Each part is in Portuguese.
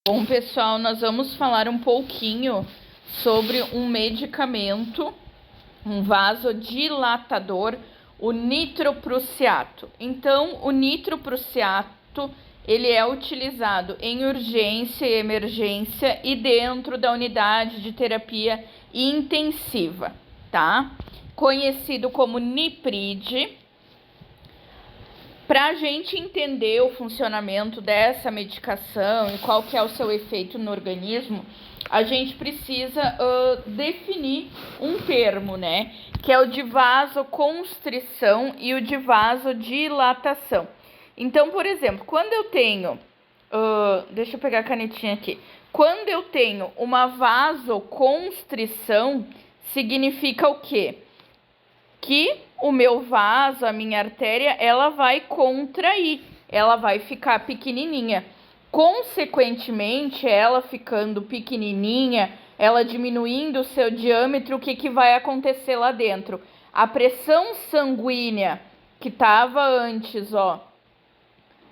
Bom, pessoal, nós vamos falar um pouquinho sobre um medicamento, um vasodilatador, o nitroprussiato. Então, o nitroprussiato, ele é utilizado em urgência e emergência e dentro da unidade de terapia intensiva, tá? Conhecido como Nipride. Para a gente entender o funcionamento dessa medicação e qual que é o seu efeito no organismo, a gente precisa definir um termo, né? Que é o de vasoconstrição e o de vasodilatação. Então, por exemplo, quando eu tenho... deixa eu pegar a canetinha aqui. Quando eu tenho uma vasoconstrição, significa o quê? Que o meu vaso, a minha artéria, ela vai contrair, ela vai ficar pequenininha. Consequentemente, ela ficando pequenininha, ela diminuindo o seu diâmetro, o que vai acontecer lá dentro? A pressão sanguínea que estava antes,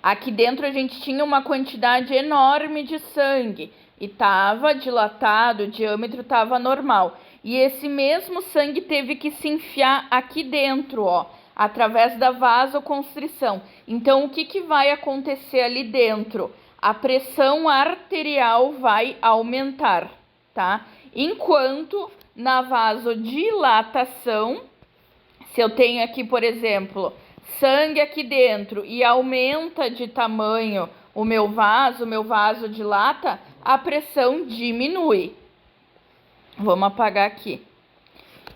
aqui dentro a gente tinha uma quantidade enorme de sangue e estava dilatado, o diâmetro estava normal. E esse mesmo sangue teve que se enfiar aqui dentro, através da vasoconstrição. Então, o que vai acontecer ali dentro? A pressão arterial vai aumentar, tá? Enquanto na vasodilatação, se eu tenho aqui, por exemplo, sangue aqui dentro e aumenta de tamanho o meu vaso dilata, a pressão diminui. Vamos apagar aqui.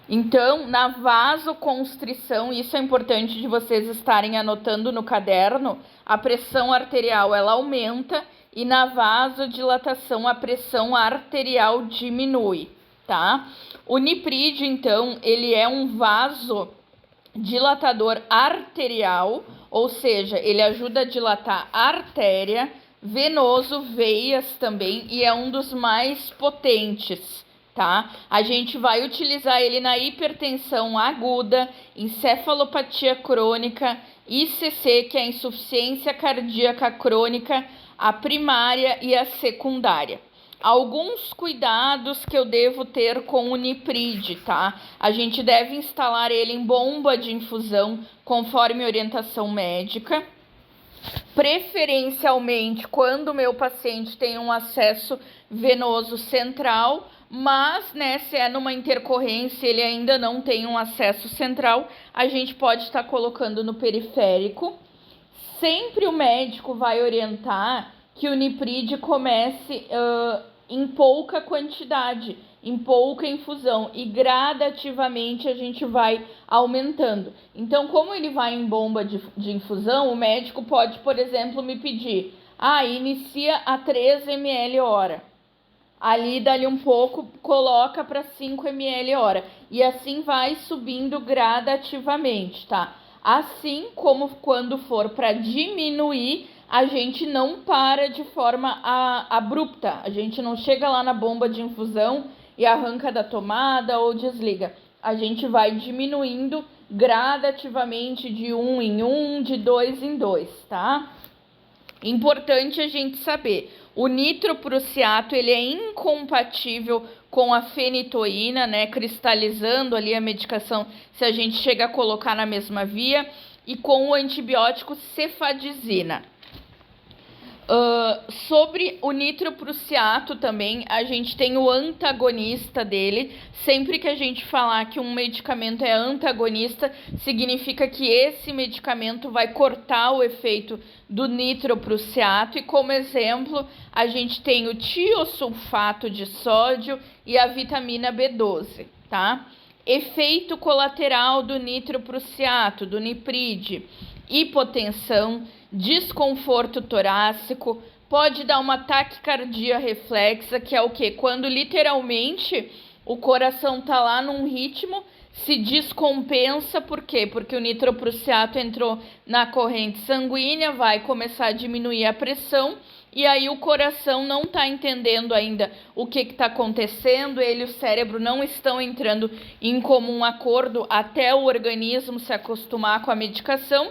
Então, na vasoconstrição, isso é importante de vocês estarem anotando no caderno, a pressão arterial ela aumenta e na vasodilatação a pressão arterial diminui, tá? O Nipride, então, ele é um vasodilatador arterial, ou seja, ele ajuda a dilatar a artéria, venoso, veias também, e é um dos mais potentes. Tá? A gente vai utilizar ele na hipertensão aguda, encefalopatia crônica, ICC, que é a insuficiência cardíaca crônica, a primária e a secundária. Alguns cuidados que eu devo ter com o Nipride, tá? A gente deve instalar ele em bomba de infusão, conforme orientação médica. Preferencialmente quando o meu paciente tem um acesso venoso central, mas, né, se é numa intercorrência ele ainda não tem um acesso central, a gente pode estar colocando no periférico. Sempre o médico vai orientar que o Nipride comece em pouca quantidade, em pouca infusão, e gradativamente a gente vai aumentando. Então, como ele vai em bomba de infusão, o médico pode, por exemplo, me pedir, inicia a 3 ml hora. Ali, dali um pouco, coloca para 5 ml hora. E assim vai subindo gradativamente, tá? Assim como quando for para diminuir, a gente não para de forma abrupta. A gente não chega lá na bomba de infusão e arranca da tomada ou desliga. A gente vai diminuindo gradativamente de 1 em 1, de 2 em 2, tá? Importante a gente saber, o nitroprussiato ele é incompatível com a fenitoína, né, cristalizando ali a medicação se a gente chega a colocar na mesma via, e com o antibiótico cefadizina. Sobre o nitroprussiato também, a gente tem o antagonista dele. Sempre que a gente falar que um medicamento é antagonista, significa que esse medicamento vai cortar o efeito do nitroprussiato. E como exemplo, a gente tem o tiosulfato de sódio e a vitamina B12, tá? Efeito colateral do nitroprussiato, do Nipride: hipotensão, desconforto torácico, pode dar uma taquicardia reflexa, que é o quê? Quando literalmente o coração tá lá num ritmo, se descompensa, por quê? Porque o nitroprussiato entrou na corrente sanguínea, vai começar a diminuir a pressão, e aí o coração não está entendendo ainda o que está acontecendo, ele e o cérebro não estão entrando em comum acordo até o organismo se acostumar com a medicação.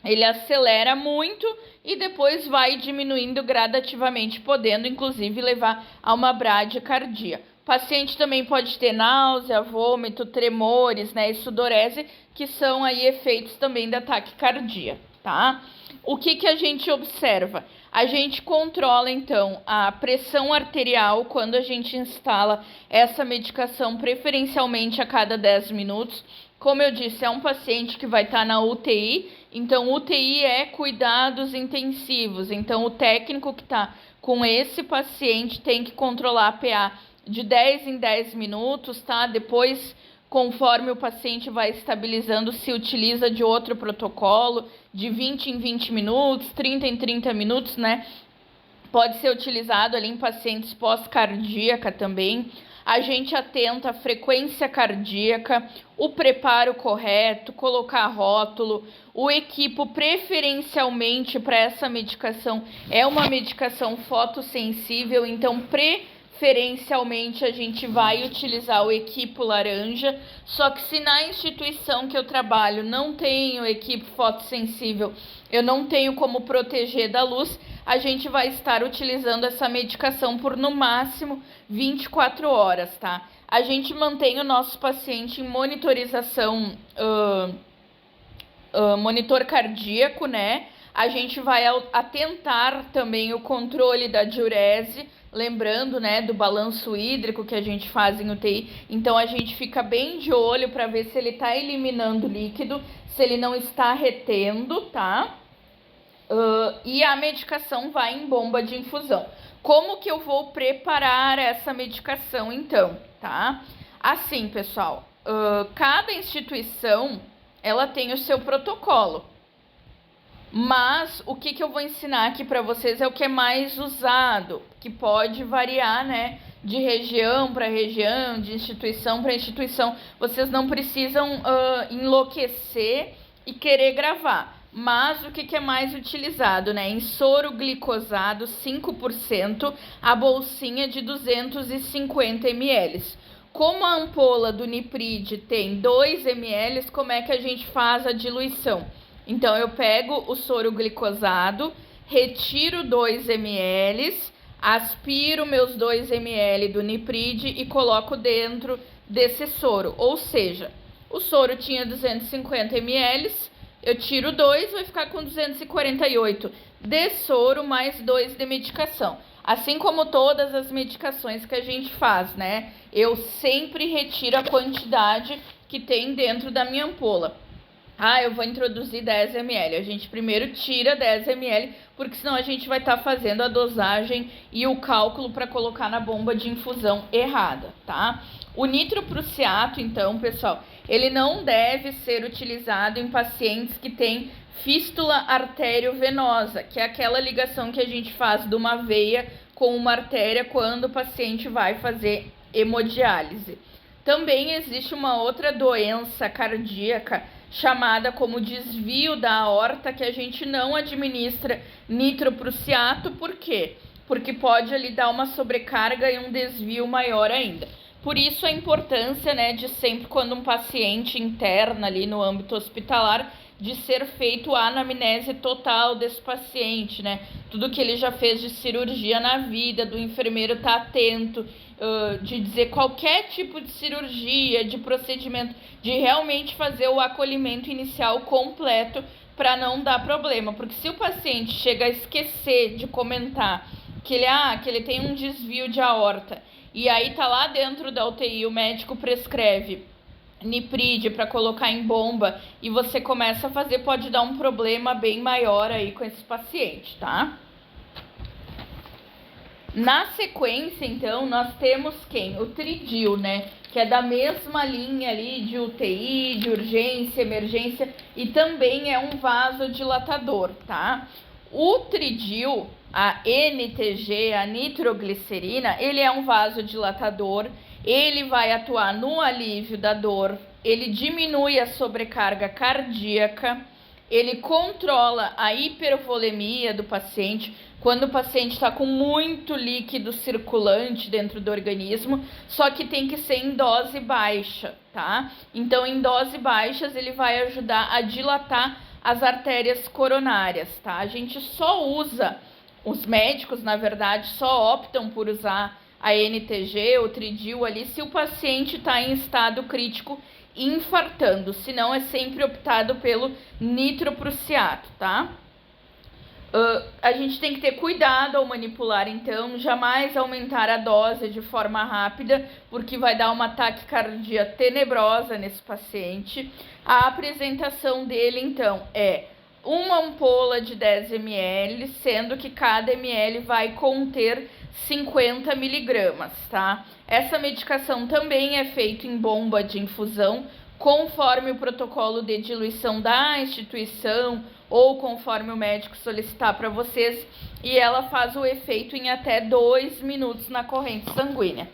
ele acelera muito e depois vai diminuindo gradativamente, podendo inclusive levar a uma bradicardia. O paciente também pode ter náusea, vômito, tremores, né, e sudorese, que são aí efeitos também da taquicardia, tá? O que a gente observa? A gente controla, então, a pressão arterial quando a gente instala essa medicação, preferencialmente a cada 10 minutos. Como eu disse, é um paciente que vai estar na UTI, então UTI é cuidados intensivos. Então, o técnico que está com esse paciente tem que controlar a PA de 10 em 10 minutos, tá? Depois, conforme o paciente vai estabilizando, se utiliza de outro protocolo, de 20 em 20 minutos, 30 em 30 minutos, né? Pode ser utilizado ali em pacientes pós-cardíaca também. A gente atenta à frequência cardíaca, o preparo correto, colocar rótulo, o equipo preferencialmente para essa medicação é uma medicação fotossensível, então preferencialmente a gente vai utilizar o equipo laranja, só que se na instituição que eu trabalho não tenho equipo fotossensível, eu não tenho como proteger da luz, a gente vai estar utilizando essa medicação por no máximo 24 horas, tá? A gente mantém o nosso paciente em monitorização, monitor cardíaco, né? A gente vai atentar também o controle da diurese, lembrando, né, do balanço hídrico que a gente faz em UTI. Então, a gente fica bem de olho para ver se ele está eliminando líquido, se ele não está retendo, tá? E a medicação vai em bomba de infusão. Como que eu vou preparar essa medicação, então, tá? Assim, pessoal, cada instituição, ela tem o seu protocolo. Mas o que eu vou ensinar aqui para vocês é o que é mais usado, que pode variar, né, de região para região, de instituição para instituição. Vocês não precisam enlouquecer e querer gravar. Mas o que é mais utilizado, né? Em soro glicosado 5%, a bolsinha de 250 ml. Como a ampola do Niprid tem 2 ml, como é que a gente faz a diluição? Então, eu pego o soro glicosado, retiro 2 ml, aspiro meus 2 ml do Niprid e coloco dentro desse soro. Ou seja, o soro tinha 250 ml, eu tiro 2, vai ficar com 248 de soro mais 2 de medicação. Assim como todas as medicações que a gente faz, né? Eu sempre retiro a quantidade que tem dentro da minha ampola. Eu vou introduzir 10 ml. A gente primeiro tira 10 ml, porque senão a gente vai estar fazendo a dosagem e o cálculo para colocar na bomba de infusão errada, tá? O nitroprusiato, então, pessoal, ele não deve ser utilizado em pacientes que têm fístula arteriovenosa, que é aquela ligação que a gente faz de uma veia com uma artéria quando o paciente vai fazer hemodiálise. Também existe uma outra doença cardíaca chamada como desvio da aorta, que a gente não administra nitroprusiato. Por quê? Porque pode ali dar uma sobrecarga e um desvio maior ainda. Por isso a importância, né, de sempre quando um paciente interna ali no âmbito hospitalar, de ser feito a anamnese total desse paciente, né? Tudo que ele já fez de cirurgia na vida, do enfermeiro estar atento, de dizer qualquer tipo de cirurgia, de procedimento, de realmente fazer o acolhimento inicial completo para não dar problema. Porque se o paciente chega a esquecer de comentar que ele tem um desvio de aorta, e aí tá lá dentro da UTI, o médico prescreve Niprid para colocar em bomba e você começa a fazer, pode dar um problema bem maior aí com esse paciente, tá? Na sequência, então, nós temos quem? O Tridil, né? Que é da mesma linha ali de UTI, de urgência, emergência, e também é um vasodilatador, tá? O Tridil, a NTG, a nitroglicerina, ele é um vasodilatador, ele vai atuar no alívio da dor, ele diminui a sobrecarga cardíaca, ele controla a hipervolemia do paciente, quando o paciente está com muito líquido circulante dentro do organismo, só que tem que ser em dose baixa, tá? Então, em dose baixas, ele vai ajudar a dilatar as artérias coronárias, tá? A gente só usa, os médicos, na verdade, só optam por usar a NTG, o Tridil ali, se o paciente está em estado crítico infartando, senão é sempre optado pelo nitroprussiato, tá? A gente tem que ter cuidado ao manipular, então, jamais aumentar a dose de forma rápida, porque vai dar uma taquicardia tenebrosa nesse paciente. A apresentação dele, então, é uma ampola de 10 ml, sendo que cada ml vai conter 50 miligramas, tá? Essa medicação também é feita em bomba de infusão, conforme o protocolo de diluição da instituição ou conforme o médico solicitar para vocês, e ela faz o efeito em até 2 minutos na corrente sanguínea.